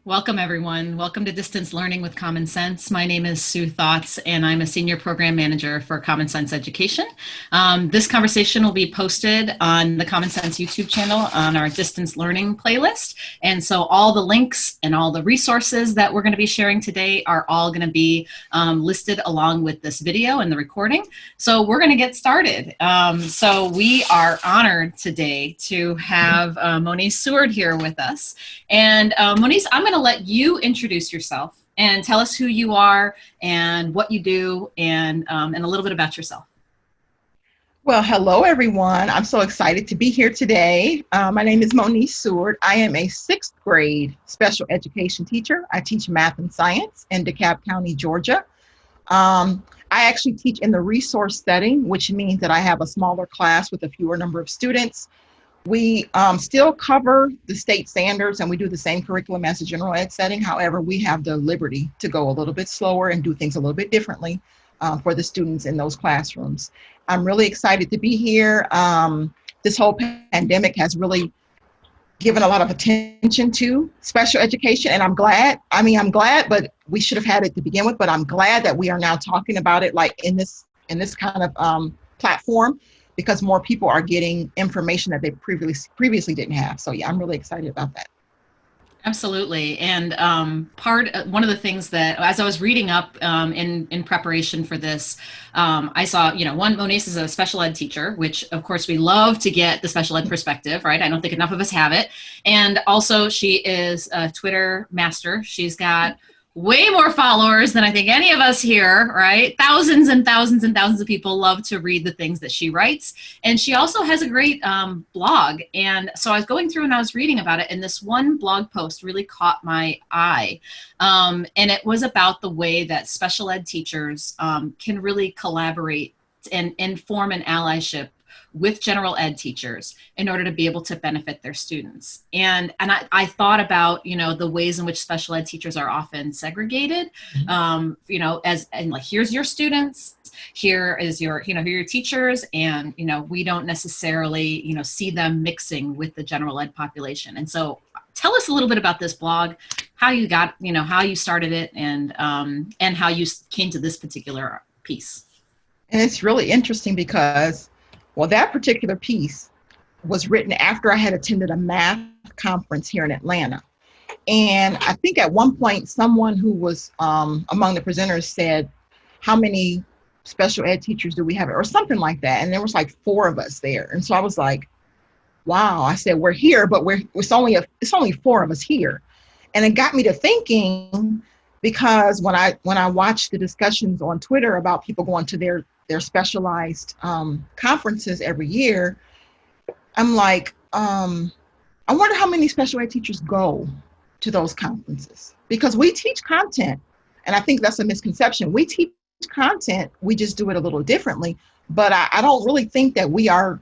Welcome, everyone. Welcome to Distance Learning with Common Sense. My name is Sue Thotz, and I'm a Senior Program Manager for Common Sense Education. This conversation will be posted on the Common Sense YouTube channel on our Distance Learning playlist. And so all the links and all the resources that we're going to be sharing today are all going to be listed along with this video and the recording. So we're going to get started. So we are honored today to have Monise Seward here with us. And Monise, I'm going to let you introduce yourself and tell us who you are and what you do and a little bit about yourself. Well, hello, everyone. I'm so excited to be here today. My name is Monise Seward. I am a 6th grade special education teacher. I teach math and science in DeKalb County, Georgia. I actually teach in the resource setting, which means that I have a smaller class with a fewer number of students. We still cover the state standards and we do the same curriculum as the general ed setting. However, we have the liberty to go a little bit slower and do things a little bit differently for the students in those classrooms. I'm really excited to be here. This whole pandemic has really given a lot of attention to special education, and I'm glad. I'm glad, but we should have had it to begin with, but I'm glad that we are now talking about it like in this kind of platform, because more people are getting information that they previously didn't have. So yeah, I'm really excited about that. Absolutely. And one of the things that, as I was reading up in preparation for this, I saw, Monise is a special ed teacher, which of course we love to get the special ed perspective, right? I don't think enough of us have it. And also she is a Twitter master. She's got way more followers than I think any of us here, right? Thousands and thousands and thousands of people love to read the things that she writes. And she also has a great blog. And so I was going through and I was reading about it, and this one blog post really caught my eye. And it was about the way that special ed teachers can really collaborate and form an allyship with general ed teachers in order to be able to benefit their students. And I thought about, the ways in which special ed teachers are often segregated, like, here's your students, here is your, here are your teachers, and, we don't necessarily, see them mixing with the general ed population. And so tell us a little bit about this blog, how you got, how you started it, and how you came to this particular piece. And it's really interesting because, well, that particular piece was written after I had attended a math conference here in Atlanta. And I think at one point, someone who was among the presenters said, how many special ed teachers do we have? Or something like that. And there was like 4 of us there. And so I was like, wow. I said, we're here, but it's only 4 of us here. And it got me to thinking, because when I watched the discussions on Twitter about people going to their specialized conferences every year, I'm like, I wonder how many special ed teachers go to those conferences, because we teach content. And I think that's a misconception. We teach content, we just do it a little differently. But I don't really think that we are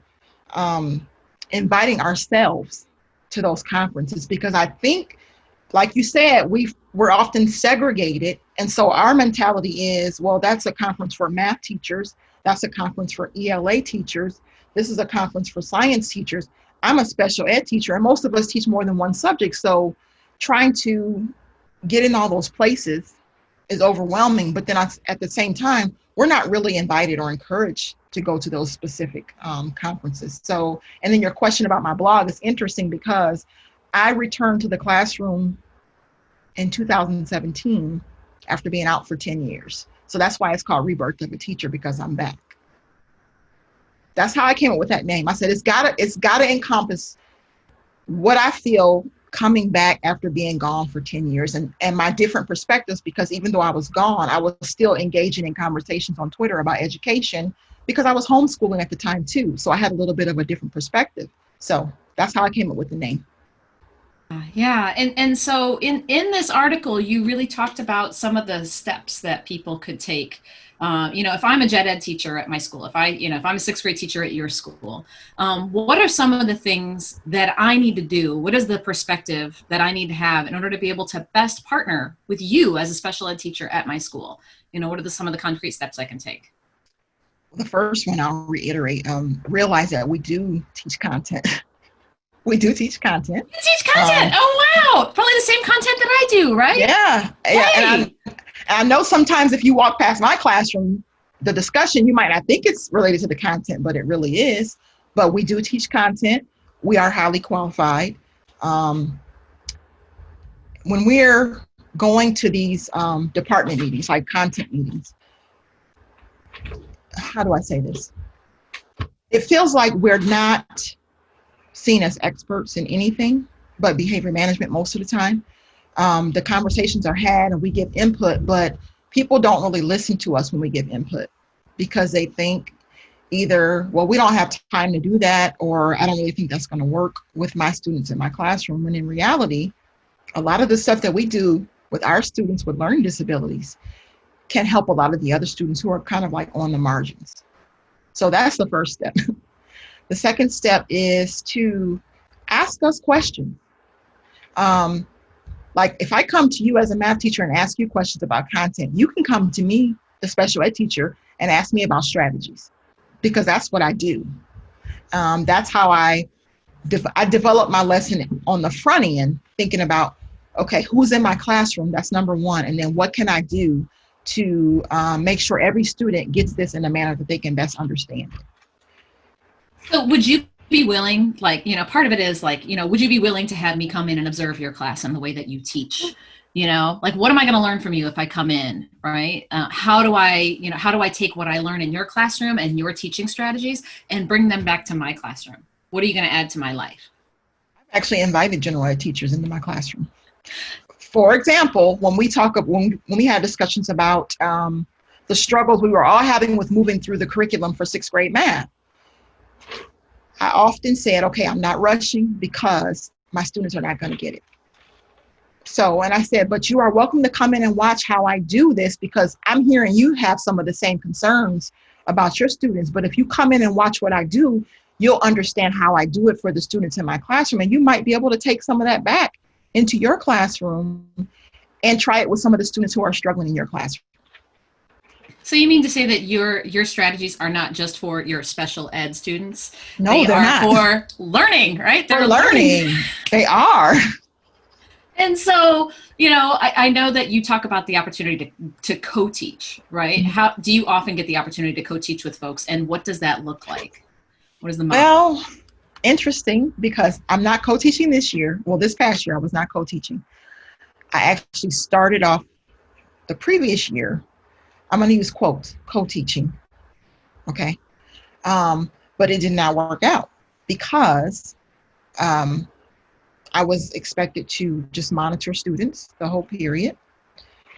inviting ourselves to those conferences, because I think, like you said, we're often segregated. And so our mentality is, well, that's a conference for math teachers. That's a conference for ELA teachers. This is a conference for science teachers. I'm a special ed teacher, and most of us teach more than one subject. So trying to get in all those places is overwhelming. But then at the same time, we're not really invited or encouraged to go to those specific conferences. So, and then your question about my blog is interesting, because I returned to the classroom in 2017 after being out for 10 years. So that's why it's called Rebirth of a Teacher, because I'm back. That's how I came up with that name. I said, it's gotta encompass what I feel coming back after being gone for 10 years and my different perspectives, because even though I was gone, I was still engaging in conversations on Twitter about education, because I was homeschooling at the time too. So I had a little bit of a different perspective. So that's how I came up with the name. Yeah, and so in this article, you really talked about some of the steps that people could take. If I'm a gen ed teacher at my school, if I'm a 6th grade teacher at your school, what are some of the things that I need to do? What is the perspective that I need to have in order to be able to best partner with you as a special ed teacher at my school? What are some of the concrete steps I can take? The first one, I'll reiterate, realize that we do teach content. We do teach content. You teach content? Oh, wow. Probably the same content that I do, right? Yeah. Hey. And I know sometimes if you walk past my classroom, the discussion, you might not think it's related to the content, but it really is. But we do teach content. We are highly qualified. When we're going to these department meetings, like content meetings, how do I say this? It feels like we're not seen as experts in anything but behavior management most of the time. The conversations are had and we give input, but people don't really listen to us when we give input because they think either, well, we don't have time to do that, or I don't really think that's going to work with my students in my classroom. When in reality, a lot of the stuff that we do with our students with learning disabilities can help a lot of the other students who are kind of like on the margins. So that's the first step. The second step is to ask us questions. Like if I come to you as a math teacher and ask you questions about content, you can come to me, the special ed teacher, and ask me about strategies, because that's what I do. That's how I develop my lesson on the front end, thinking about, okay, who's in my classroom? That's number one. And then what can I do to make sure every student gets this in a manner that they can best understand it. So would you be willing, like, part of it is like, would you be willing to have me come in and observe your class and the way that you teach? Like, what am I going to learn from you if I come in, right? How do I take what I learn in your classroom and your teaching strategies and bring them back to my classroom? What are you going to add to my life? I've actually invited general ed teachers into my classroom. For example, when we had discussions about the struggles we were all having with moving through the curriculum for 6th grade math, I often said, okay, I'm not rushing because my students are not going to get it. So, and I said, but you are welcome to come in and watch how I do this, because I'm hearing you have some of the same concerns about your students. But if you come in and watch what I do, you'll understand how I do it for the students in my classroom. And you might be able to take some of that back into your classroom and try it with some of the students who are struggling in your classroom. So you mean to say that your strategies are not just for your special ed students? No, they're not. For learning, right? They're learning. They are. And so, I know that you talk about the opportunity to co-teach, right? Mm-hmm. How do you often get the opportunity to co-teach with folks, and what does that look like? What is the model? Well, interesting, because I'm not co-teaching this year. Well, this past year I was not co-teaching. I actually started off the previous year. I'm going to use quotes, co-teaching. Okay. But it did not work out because I was expected to just monitor students the whole period.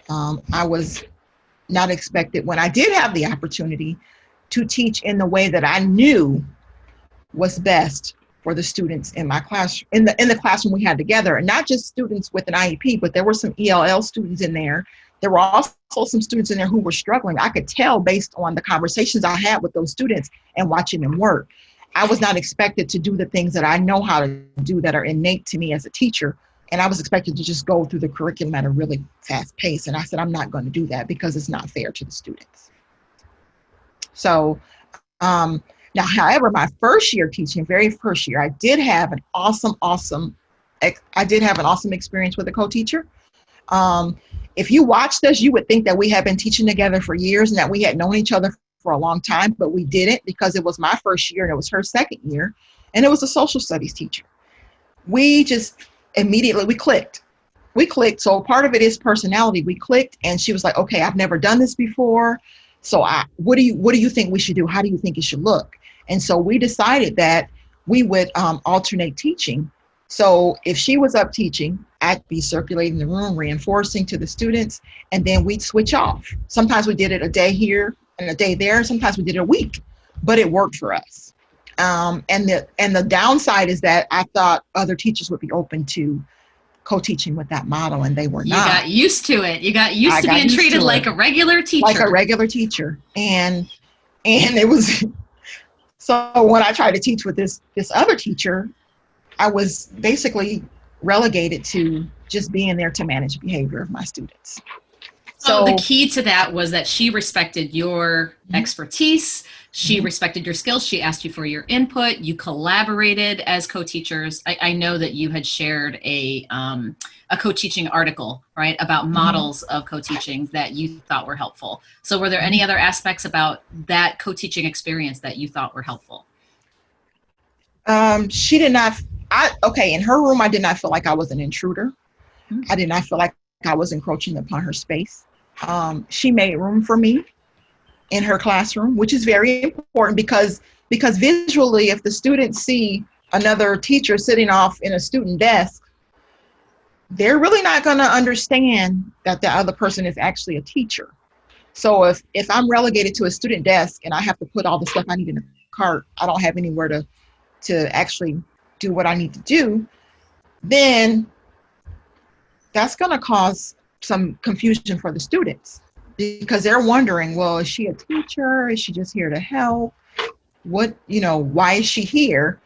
I was not expected, when I did have the opportunity, to teach in the way that I knew was best for the students in my class, in the classroom we had together, and not just students with an IEP, but there were some ELL students in there. There were also some students in there who were struggling. I could tell based on the conversations I had with those students and watching them work. I was not expected to do the things that I know how to do that are innate to me as a teacher. And I was expected to just go through the curriculum at a really fast pace. And I said, I'm not going to do that because it's not fair to the students. So now, however, my first year teaching, very first year, I did have an awesome experience with a co-teacher. If you watched us, you would think that we had been teaching together for years and that we had known each other for a long time, but we didn't, because it was my first year and it was her second year, and it was a social studies teacher. We just immediately, we clicked. So part of it is personality. We clicked, and she was like, okay, I've never done this before. So what do you think we should do? How do you think it should look? And so we decided that we would alternate teaching. So if she was up teaching, I'd be circulating the room, reinforcing to the students, and then we'd switch off. Sometimes we did it a day here and a day there, and sometimes we did it a week, but it worked for us. And the downside is that I thought other teachers would be open to co-teaching with that model, and they were not. You got used to it. You got used to being treated like a regular teacher. Like a regular teacher. And it was, so when I tried to teach with this other teacher, I was basically relegated to just being there to manage behavior of my students. So the key to that was that she respected your expertise. She respected your skills. She asked you for your input. You collaborated as co-teachers. I know that you had shared a co-teaching article, right, about models of co-teaching that you thought were helpful. So were there any other aspects about that co-teaching experience that you thought were helpful? She did not, in her room, I did not feel like I was an intruder. I did not feel like I was encroaching upon her space. She made room for me in her classroom, which is very important because visually, if the students see another teacher sitting off in a student desk, they're really not going to understand that the other person is actually a teacher. So if I'm relegated to a student desk and I have to put all the stuff I need in a cart, I don't have anywhere to actually do what I need to do, then that's going to cause some confusion for the students because they're wondering, well, is she a teacher? Is she just here to help? What, why is she here?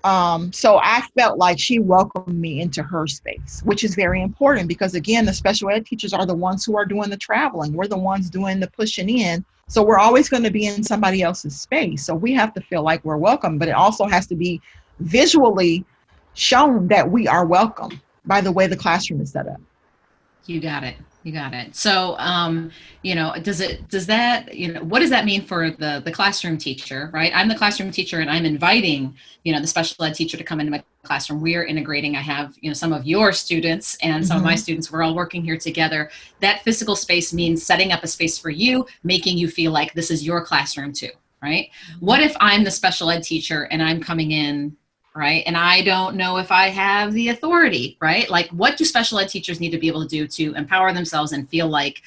So I felt like she welcomed me into her space, which is very important because, again, the special ed teachers are the ones who are doing the traveling. We're the ones doing the pushing in. So we're always going to be in somebody else's space. So we have to feel like we're welcome, but it also has to be visually shown that we are welcome by the way the classroom is set up. You got it. You got it. So, does that, what does that mean for the classroom teacher, right? I'm the classroom teacher and I'm inviting, the special ed teacher to come into my classroom. We are integrating. I have, some of your students and some of my students, we're all working here together. That physical space means setting up a space for you, making you feel like this is your classroom too, right? What if I'm the special ed teacher and I'm coming in, right? And I don't know if I have the authority, right? Like, what do special ed teachers need to be able to do to empower themselves and feel like,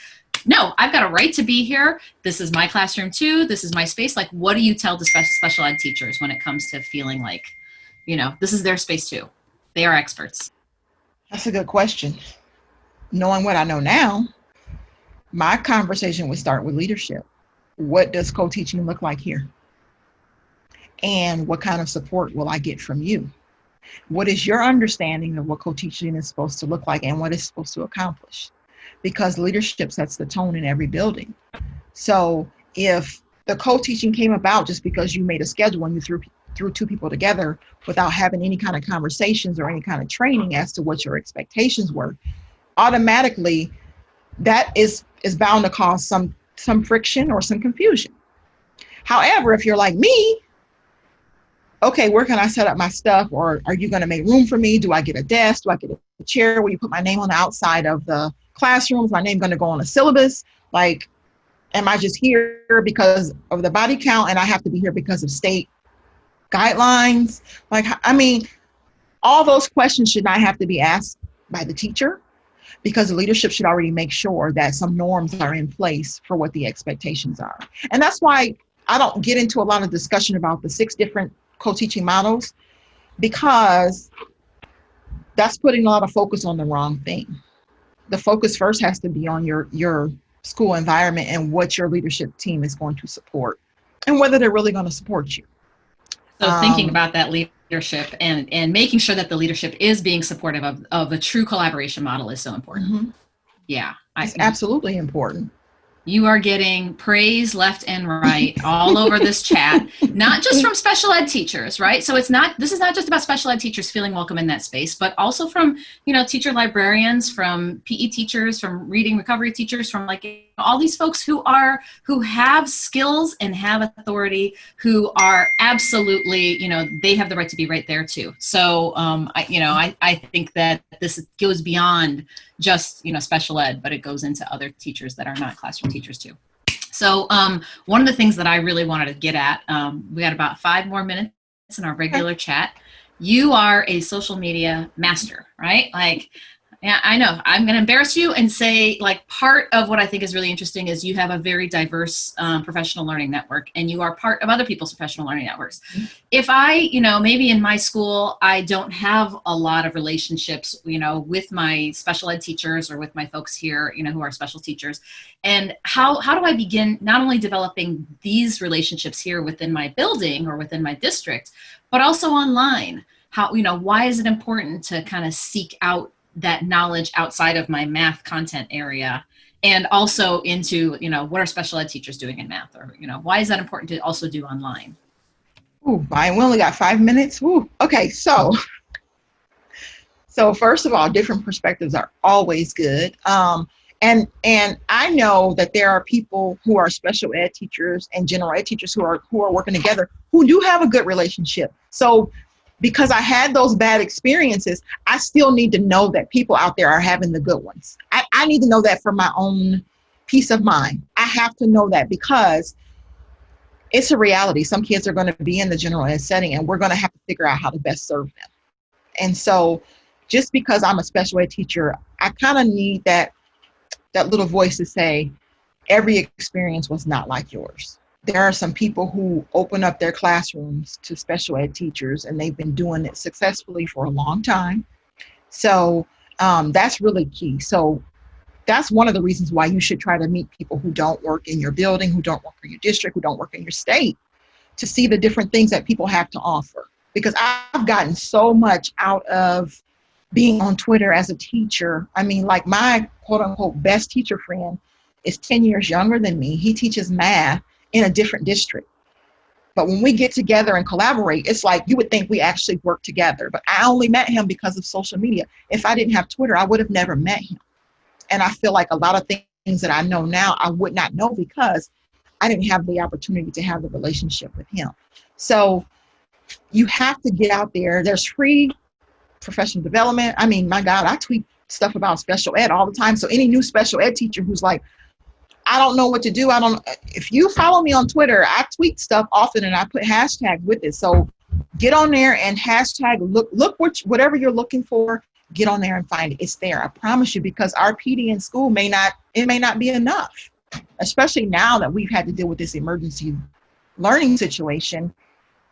no, I've got a right to be here. This is my classroom too. This is my space. Like, what do you tell the special ed teachers when it comes to feeling like, this is their space too? They are experts. That's a good question. Knowing what I know now, my conversation would start with leadership. What does co-teaching look like here? And what kind of support will I get from you? What is your understanding of what co-teaching is supposed to look like and what it's supposed to accomplish? Because leadership sets the tone in every building. So if the co-teaching came about just because you made a schedule and you threw two people together without having any kind of conversations or any kind of training as to what your expectations were, automatically that is bound to cause some friction or some confusion. However, if you're like me, okay, where can I set up my stuff? Or are you going to make room for me? Do I get a desk? Do I get a chair where you put my name on the outside of the classroom? Is my name going to go on a syllabus? Like, am I just here because of the body count and I have to be here because of state guidelines? Like, I mean, all those questions should not have to be asked by the teacher because the leadership should already make sure that some norms are in place for what the expectations are. And that's why I don't get into a lot of discussion about the 6 different co-teaching models, because that's putting a lot of focus on the wrong thing. The focus first has to be on your school environment and what your leadership team is going to support and whether they're really going to support you. So thinking about that leadership and making sure that the leadership is being supportive of a true collaboration model is so important. Yeah. It's absolutely important. You are getting praise left and right all over this chat, not just from special ed teachers, right? So this is not just about special ed teachers feeling welcome in that space, but also from, teacher librarians, from PE teachers, from reading recovery teachers, from all these folks who have skills and have authority, who are absolutely, they have the right to be right there too. So, I think that this goes beyond just, special ed, but it goes into other teachers that are not classroom teachers too. So one of the things that I really wanted to get at, we got about 5 more minutes in our regular chat. You are a social media master, right? Yeah, I know. I'm going to embarrass you and say, part of what I think is really interesting is you have a very diverse professional learning network, and you are part of other people's professional learning networks. If I, maybe in my school, I don't have a lot of relationships, with my special ed teachers or with my folks here, who are special teachers. And how do I begin not only developing these relationships here within my building or within my district, but also online? Why is it important to kind of seek out that knowledge outside of my math content area, and also into, what are special ed teachers doing in math, or, why is that important to also do online? Ooh, Brian, we only got 5 minutes. Ooh. Okay, so first of all, different perspectives are always good. And I know that there are people who are special ed teachers and general ed teachers who are working together who do have a good relationship. So because I had those bad experiences, I still need to know that people out there are having the good ones. I need to know that for my own peace of mind. I have to know that because it's a reality. Some kids are going to be in the general ed setting, and we're going to have to figure out how to best serve them. And so just because I'm a special ed teacher, I kind of need that little voice to say, every experience was not like yours. There are some people who open up their classrooms to special ed teachers, and they've been doing it successfully for a long time. So that's really key. So that's one of the reasons why you should try to meet people who don't work in your building, who don't work in your district, who don't work in your state, to see the different things that people have to offer. Because I've gotten so much out of being on Twitter as a teacher. I mean, like my quote unquote best teacher friend is 10 years younger than me. He teaches math in a different district. But when we get together and collaborate, it's like you would think we actually work together. But I only met him because of social media. If I didn't have Twitter, I would have never met him. And I feel like a lot of things that I know now, I would not know because I didn't have the opportunity to have the relationship with him. So you have to get out there. There's free professional development. I mean, my God, I tweet stuff about special ed all the time. So any new special ed teacher who's like, I don't know what to do. If you follow me on Twitter, I tweet stuff often and I put hashtag with it. So get on there and hashtag, look whatever you're looking for, get on there and find it. It's there. I promise you, because our PD in school may not be enough, especially now that we've had to deal with this emergency learning situation.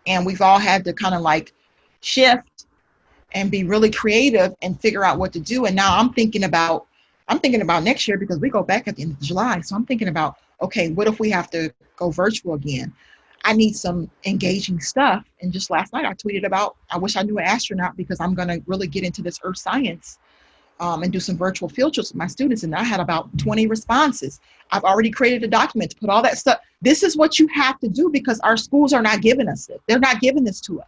And we've all had to kind of like shift and be really creative and figure out what to do. And now I'm thinking about next year, because we go back at the end of July. So I'm thinking about, okay, what if we have to go virtual again? I need some engaging stuff. And just last night I tweeted about, I wish I knew an astronaut, because I'm going to really get into this earth science and do some virtual field trips with my students. And I had about 20 responses. I've already created a document to put all that stuff. This is what you have to do, because our schools are not giving us it. They're not giving this to us.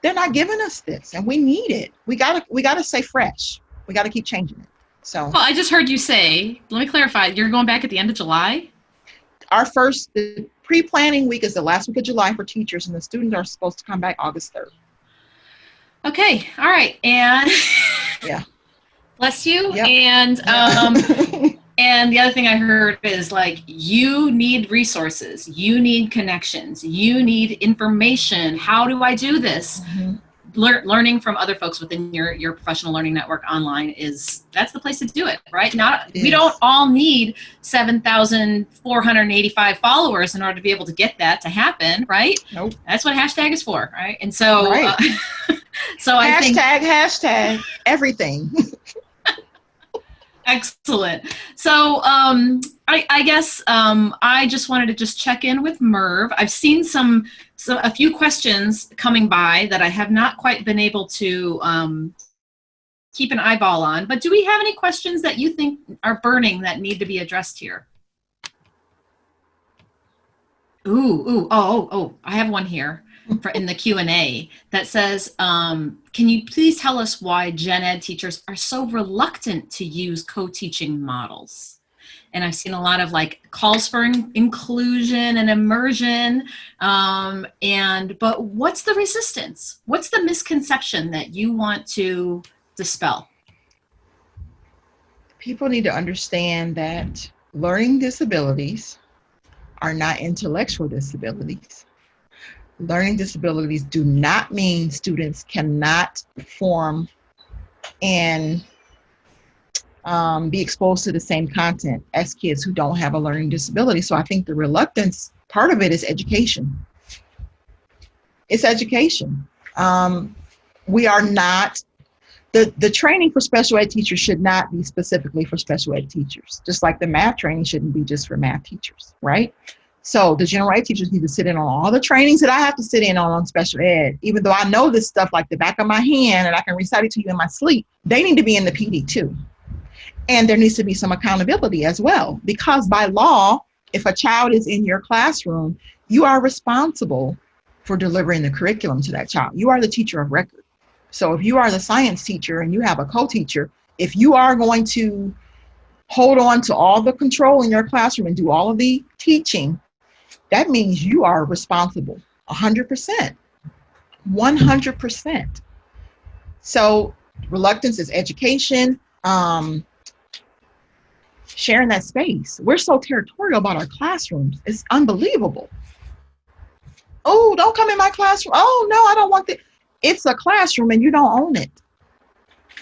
They're not giving us this, and we need it. We gotta stay fresh. We gotta keep changing it. So, well, I just heard you say, let me clarify, you're going back at the end of July? The pre-planning week is the last week of July for teachers, and the students are supposed to come back August 3rd. Okay. All right. And yeah. Bless you. Yep. And and the other thing I heard is, like, you need resources, you need connections, you need information. How do I do this? Mm-hmm. Learning from other folks within your professional learning network online that's the place to do it, right? We don't all need 7,485 followers in order to be able to get that to happen, right? Nope. That's what hashtag is for, right? And so, right. So I think hashtag everything. Excellent. So I guess I just wanted to just check in with Merv. I've seen a few questions coming by that I have not quite been able to keep an eyeball on. But do we have any questions that you think are burning that need to be addressed here? Oh, I have one here in the Q&A that says, can you please tell us why gen ed teachers are so reluctant to use co-teaching models? And I've seen a lot of like calls for inclusion and immersion, but what's the resistance? What's the misconception that you want to dispel? People need to understand that learning disabilities are not intellectual disabilities. Learning disabilities do not mean students cannot perform and be exposed to the same content as kids who don't have a learning disability. So I think the reluctance, part of it is education. It's education. We are not, the training for special ed teachers should not be specifically for special ed teachers, just like the math training shouldn't be just for math teachers, right? So the general ed teachers need to sit in on all the trainings that I have to sit in on special ed. Even though I know this stuff like the back of my hand and I can recite it to you in my sleep, they need to be in the PD too. And there needs to be some accountability as well, because by law, if a child is in your classroom, you are responsible for delivering the curriculum to that child. You are the teacher of record. So if you are the science teacher and you have a co-teacher, if you are going to hold on to all the control in your classroom and do all of the teaching, that means you are responsible 100%. 100%. So reluctance is education, sharing that space. We're so territorial about our classrooms. It's unbelievable. Oh, don't come in my classroom. Oh, no, I don't want that. It's a classroom and you don't own it.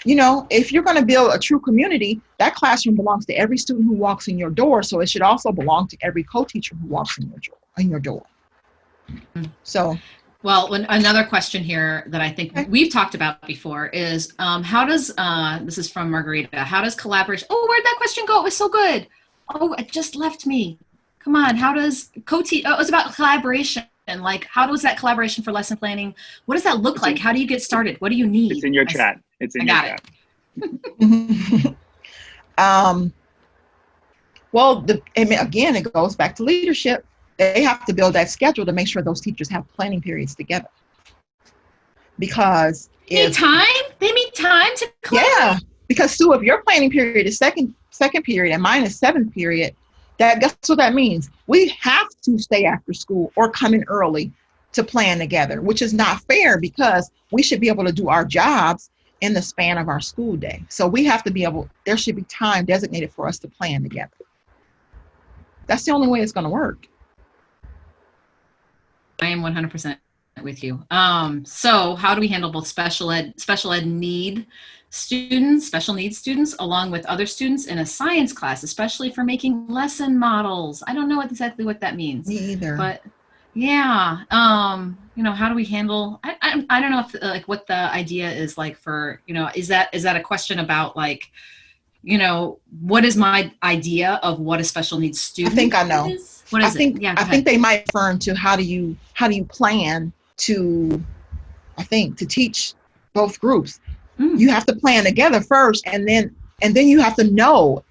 You know, if you're going to build a true community, that classroom belongs to every student who walks in your door. So it should also belong to every co-teacher who walks in your door. So, well, another question here that I think we've talked about before is how does, this is from Margarita, how does collaboration, oh, where'd that question go? It was so good. Oh, it just left me. Come on, how does it was about collaboration. And like, how does that collaboration for lesson planning, what does that look like? How do you get started? What do you need? It's in your chat. It's in your chat. Well, again, it goes back to leadership. They have to build that schedule to make sure those teachers have planning periods together. Because they need time to collaborate. Yeah, because Sue, if your planning period is second period and mine is seventh period, guess what that means? We have to stay after school or come in early to plan together, which is not fair because we should be able to do our jobs in the span of our school day. So we have to be able, there should be time designated for us to plan together. That's the only way it's going to work. I am 100% with you. So how do we handle both special ed need students, special needs students, along with other students in a science class, especially for making lesson models? I don't know exactly what that means. Me either. But yeah, you know, how do we handle, I don't know if like what the idea is like for, you know, is that a question about like, you know, what is my idea of what a special needs student is? I think I know. What is it? Yeah, I think they might refer to how do you plan to, to teach both groups. You have to plan together first, and then you have to know.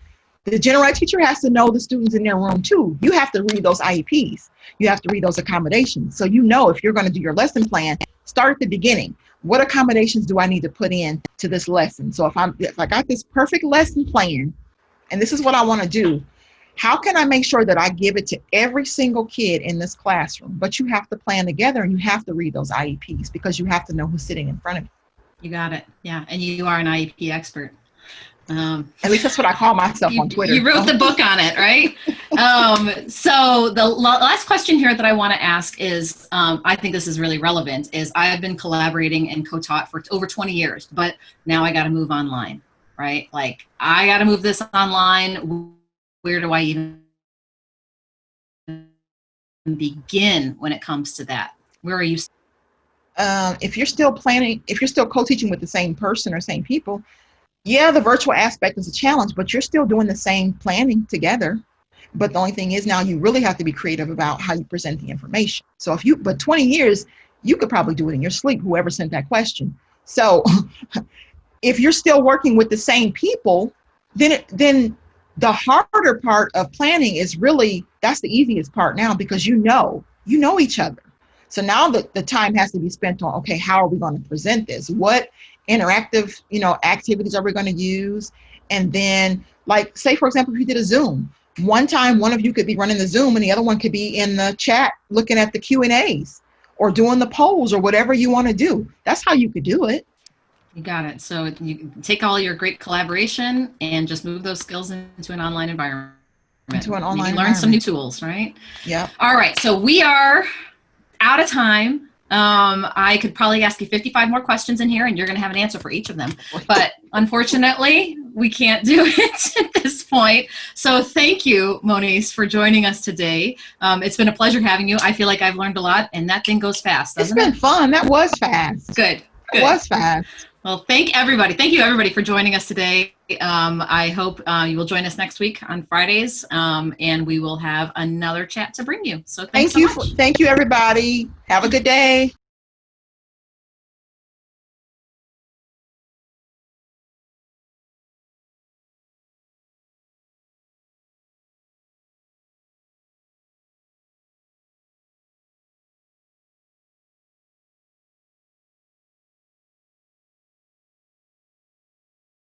The general ed teacher has to know the students in their room too. You have to read those IEPs. You have to read those accommodations. So you know if you're going to do your lesson plan, start at the beginning. What accommodations do I need to put in to this lesson? So if I got this perfect lesson plan, and this is what I want to do, how can I make sure that I give it to every single kid in this classroom? But you have to plan together and you have to read those IEPs because you have to know who's sitting in front of you. You got it. Yeah. And you are an IEP expert. At least that's what I call myself on Twitter. You wrote the book on it, right? So the last question here that I want to ask is, I think this is really relevant, is I've been collaborating and co-taught for over 20 years, but now I got to move online, right? Like I got to move this online. Where do I even begin when it comes to that? Where are you? If you're still planning, if you're still co-teaching with the same person or same people, yeah, the virtual aspect is a challenge, but you're still doing the same planning together. But the only thing is now you really have to be creative about how you present the information. So but 20 years, you could probably do it in your sleep, whoever sent that question. So if you're still working with the same people, then the harder part of planning is really, that's the easiest part now because you know each other. So now the time has to be spent on, okay, how are we going to present this? What interactive, activities are we going to use? And then like, say, for example, if you did a Zoom, one time one of you could be running the Zoom and the other one could be in the chat looking at the Q&As or doing the polls or whatever you want to do. That's how you could do it. You got it. So you take all your great collaboration and just move those skills into an online environment. Learn some new tools, right? Yeah. All right. So we are out of time. I could probably ask you 55 more questions in here and you're going to have an answer for each of them. But unfortunately, we can't do it at this point. So thank you, Monise, for joining us today. It's been a pleasure having you. I feel like I've learned a lot and that thing goes fast, doesn't it? It's been fun. That was fast. Good. It was fast. Well, thank you everybody for joining us today. I hope you will join us next week on Fridays, and we will have another chat to bring you. So thanks so much. Thank you, everybody. Have a good day.